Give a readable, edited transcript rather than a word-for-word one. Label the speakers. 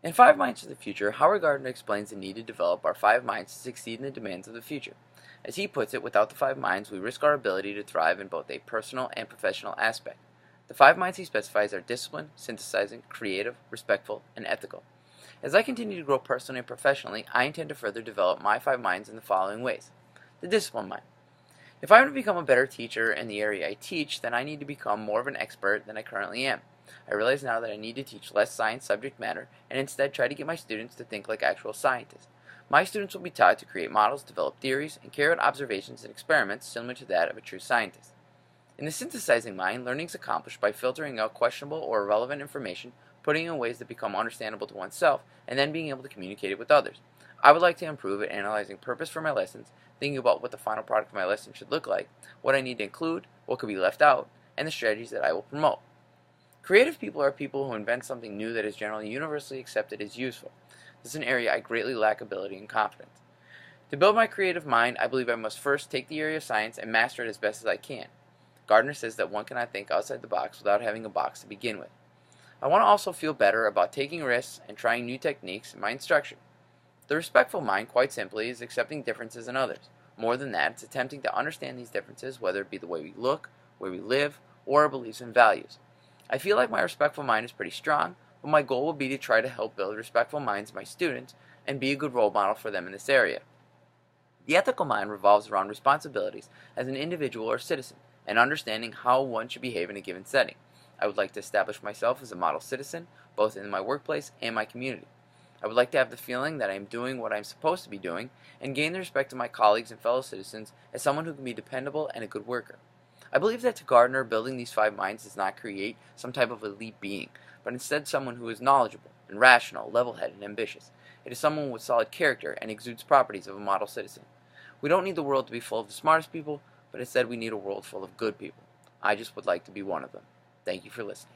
Speaker 1: In Five Minds to the Future, Howard Gardner explains the need to develop our five minds to succeed in the demands of the future. As he puts it, without the five minds, we risk our ability to thrive in both a personal and professional aspect. The five minds he specifies are disciplined, synthesizing, creative, respectful, and ethical. As I continue to grow personally and professionally, I intend to further develop my five minds in the following ways. The discipline mind. If I am to become a better teacher in the area I teach, then I need to become more of an expert than I currently am. I realize now that I need to teach less science subject matter and instead try to get my students to think like actual scientists. My students will be taught to create models, develop theories, and carry out observations and experiments similar to that of a true scientist. In the synthesizing mind, learning is accomplished by filtering out questionable or irrelevant information, putting it in ways that become understandable to oneself, and then being able to communicate it with others. I would like to improve at analyzing purpose for my lessons, thinking about what the final product of my lesson should look like, what I need to include, what could be left out, and the strategies that I will promote. Creative people are people who invent something new that is generally universally accepted as useful. This is an area I greatly lack ability and confidence. To build my creative mind, I believe I must first take the area of science and master it as best as I can. Gardner says that one cannot think outside the box without having a box to begin with. I want to also feel better about taking risks and trying new techniques in my instruction. The respectful mind, quite simply, is accepting differences in others. More than that, it's attempting to understand these differences, whether it be the way we look, where we live, or our beliefs and values. I feel like my respectful mind is pretty strong, but my goal will be to try to help build respectful minds in my students and be a good role model for them in this area. The ethical mind revolves around responsibilities as an individual or citizen, and understanding how one should behave in a given setting. I would like to establish myself as a model citizen, both in my workplace and my community. I would like to have the feeling that I am doing what I am supposed to be doing, and gain the respect of my colleagues and fellow citizens as someone who can be dependable and a good worker. I believe that to Gardner, building these five minds does not create some type of elite being, but instead someone who is knowledgeable and rational, level-headed, and ambitious. It is someone with solid character and exudes properties of a model citizen. We don't need the world to be full of the smartest people, but instead we need a world full of good people. I just would like to be one of them. Thank you for listening.